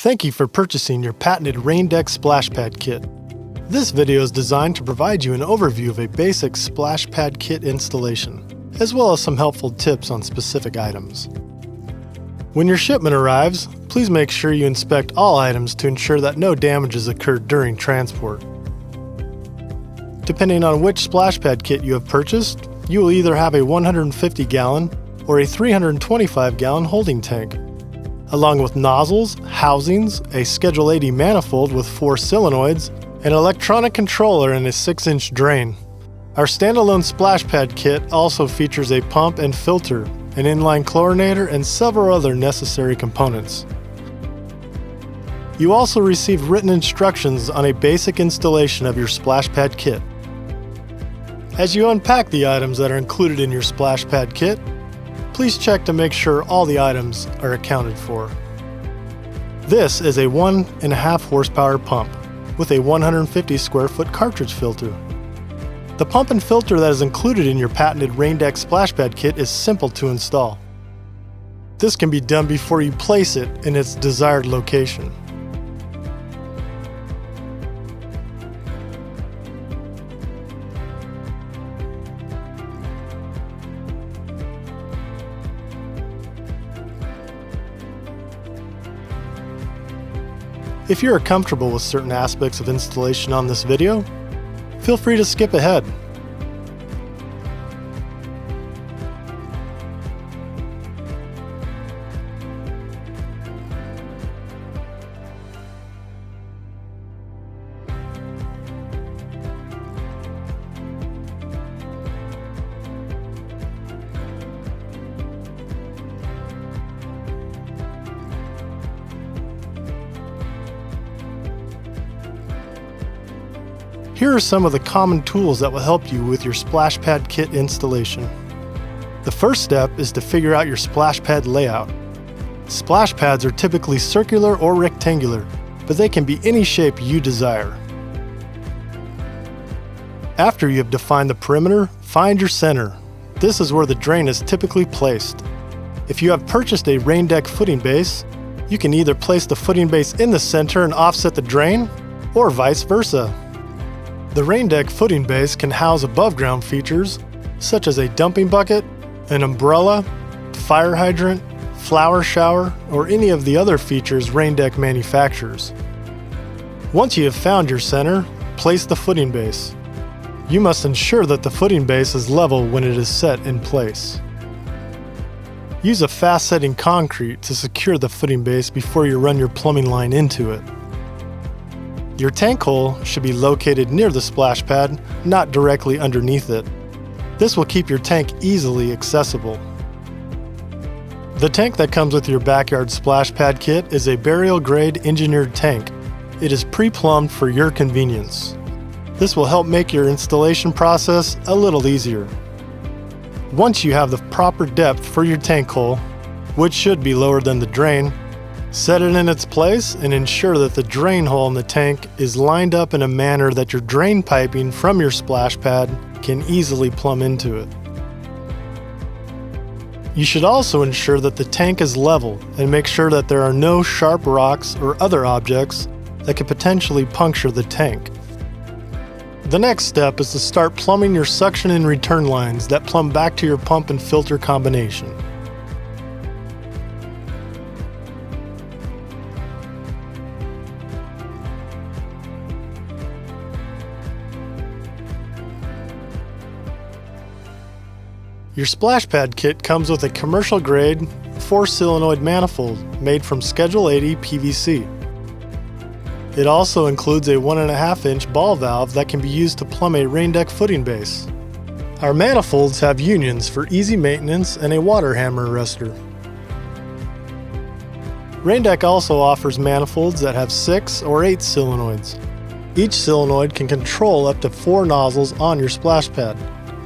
Thank you for purchasing your patented Rain-Deck Splash Pad Kit. This video is designed to provide you an overview of a basic splash pad kit installation, as well as some helpful tips on specific items. When your shipment arrives, please make sure you inspect all items to ensure that no damages occurred during transport. Depending on which splash pad kit you have purchased, you will either have a 150-gallon or a 325-gallon holding tank, along with nozzles, housings, a Schedule 80 manifold with 4 solenoids, an electronic controller, and a 6-inch drain. Our standalone splash pad kit also features a pump and filter, an inline chlorinator, and several other necessary components. You also receive written instructions on a basic installation of your splash pad kit. As you unpack the items that are included in your splash pad kit, please check to make sure all the items are accounted for. This is a 1.5 horsepower pump with a 150 square foot cartridge filter. The pump and filter that is included in your patented Rain-Deck Splash Pad Kit is simple to install. This can be done before you place it in its desired location. If you are comfortable with certain aspects of installation on this video, feel free to skip ahead. Here are some of the common tools that will help you with your splash pad kit installation. The first step is to figure out your splash pad layout. Splash pads are typically circular or rectangular, but they can be any shape you desire. After you have defined the perimeter, find your center. This is where the drain is typically placed. If you have purchased a Rain-Deck footing base, you can either place the footing base in the center and offset the drain, or vice versa. The Rain-Deck footing base can house above-ground features such as a dumping bucket, an umbrella, fire hydrant, flower shower, or any of the other features Rain-Deck manufactures. Once you have found your center, place the footing base. You must ensure that the footing base is level when it is set in place. Use a fast-setting concrete to secure the footing base before you run your plumbing line into it. Your tank hole should be located near the splash pad, not directly underneath it. This will keep your tank easily accessible. The tank that comes with your backyard splash pad kit is a burial-grade engineered tank. It is pre-plumbed for your convenience. This will help make your installation process a little easier. Once you have the proper depth for your tank hole, which should be lower than the drain, set it in its place and ensure that the drain hole in the tank is lined up in a manner that your drain piping from your splash pad can easily plumb into it. You should also ensure that the tank is level and make sure that there are no sharp rocks or other objects that could potentially puncture the tank. The next step is to start plumbing your suction and return lines that plumb back to your pump and filter combination. Your splash pad kit comes with a commercial-grade 4-solenoid manifold made from Schedule 80 PVC. It also includes a 1.5-inch ball valve that can be used to plumb a Rain-Deck footing base. Our manifolds have unions for easy maintenance and a water hammer arrestor. Rain-Deck also offers manifolds that have 6 or 8 solenoids. Each solenoid can control up to 4 nozzles on your splash pad.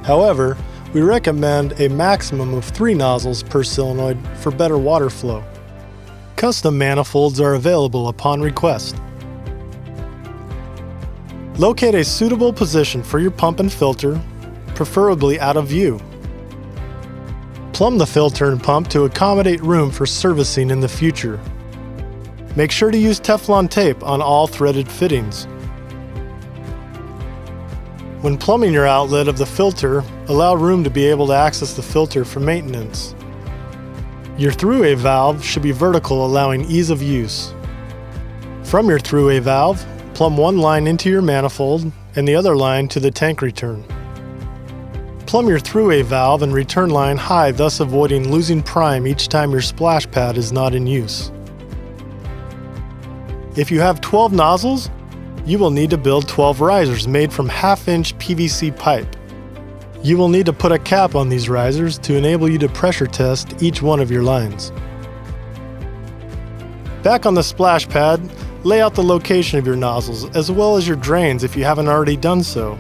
However, we recommend a maximum of 3 nozzles per solenoid for better water flow. Custom manifolds are available upon request. Locate a suitable position for your pump and filter, preferably out of view. Plumb the filter and pump to accommodate room for servicing in the future. Make sure to use Teflon tape on all threaded fittings. When plumbing your outlet of the filter, allow room to be able to access the filter for maintenance. Your through-way valve should be vertical, allowing ease of use. From your through-way valve, plumb one line into your manifold and the other line to the tank return. Plumb your through-way valve and return line high, thus avoiding losing prime each time your splash pad is not in use. If you have 12 nozzles, you will need to build 12 risers made from half-inch PVC pipe. You will need to put a cap on these risers to enable you to pressure test each one of your lines. Back on the splash pad, lay out the location of your nozzles as well as your drains if you haven't already done so.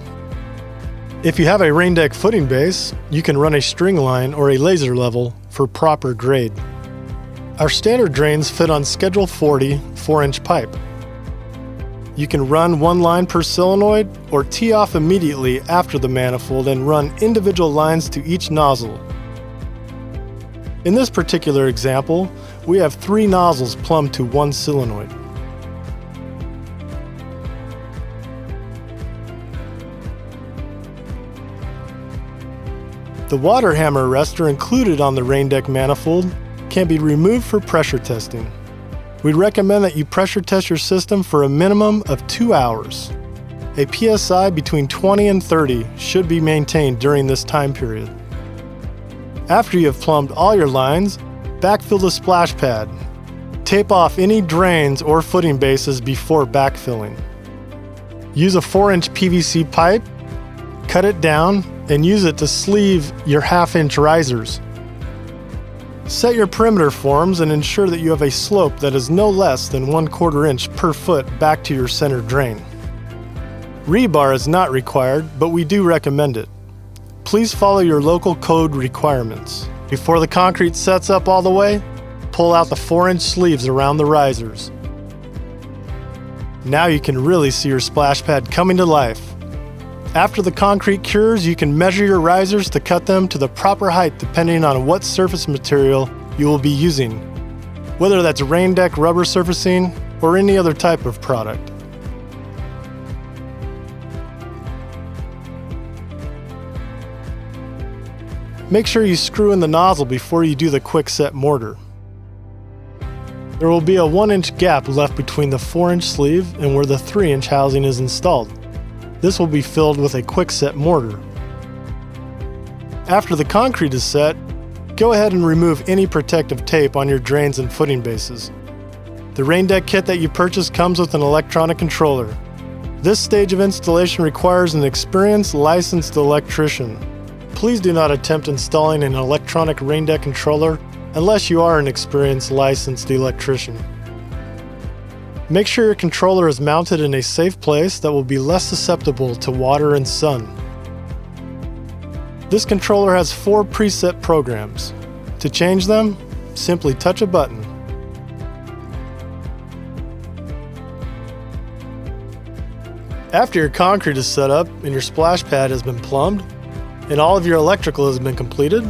If you have a rain deck footing base, you can run a string line or a laser level for proper grade. Our standard drains fit on Schedule 40 4-inch pipe. You can run one line per solenoid or tee off immediately after the manifold and run individual lines to each nozzle. In this particular example, we have 3 nozzles plumbed to one solenoid. The water hammer arrestor included on the rain deck manifold can be removed for pressure testing. We'd recommend that you pressure test your system for a minimum of 2 hours. A PSI between 20 and 30 should be maintained during this time period. After you have plumbed all your lines, backfill the splash pad. Tape off any drains or footing bases before backfilling. Use a 4-inch PVC pipe, cut it down, and use it to sleeve your half-inch risers. Set your perimeter forms and ensure that you have a slope that is no less than 1/4 inch per foot back to your center drain. Rebar is not required, but we do recommend it. Please follow your local code requirements. Before the concrete sets up all the way, pull out the 4-inch sleeves around the risers. Now you can really see your splash pad coming to life. After the concrete cures, you can measure your risers to cut them to the proper height depending on what surface material you will be using, whether that's rain deck rubber surfacing or any other type of product. Make sure you screw in the nozzle before you do the quick-set mortar. There will be a 1-inch gap left between the 4-inch sleeve and where the 3-inch housing is installed. This will be filled with a quick-set mortar. After the concrete is set, go ahead and remove any protective tape on your drains and footing bases. The rain deck kit that you purchase comes with an electronic controller. This stage of installation requires an experienced, licensed electrician. Please do not attempt installing an electronic rain deck controller unless you are an experienced, licensed electrician. Make sure your controller is mounted in a safe place that will be less susceptible to water and sun. This controller has 4 preset programs. To change them, simply touch a button. After your concrete is set up and your splash pad has been plumbed, and all of your electrical has been completed,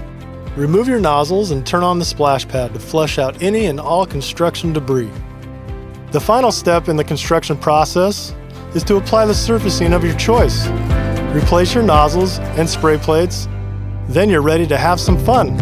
remove your nozzles and turn on the splash pad to flush out any and all construction debris. The final step in the construction process is to apply the surfacing of your choice. Replace your nozzles and spray plates, then you're ready to have some fun.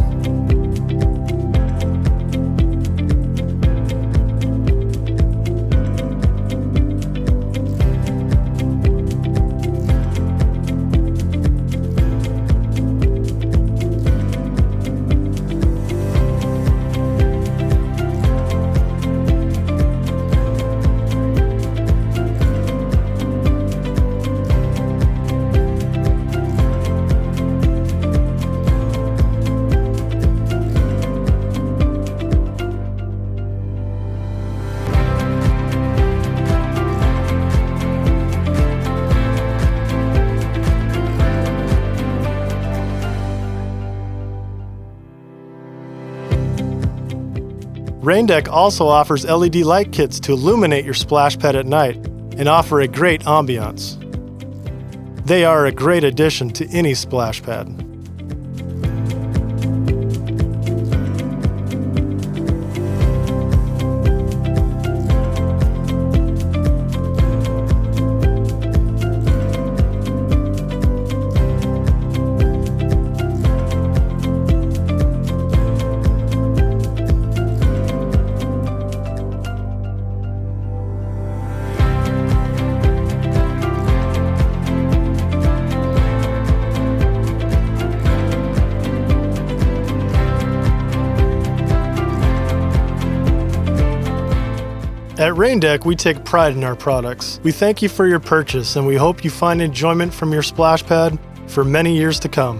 Rain Deck also offers LED light kits to illuminate your splash pad at night and offer a great ambiance. They are a great addition to any splash pad. At Raindeck, we take pride in our products. We thank you for your purchase, and we hope you find enjoyment from your splash pad for many years to come.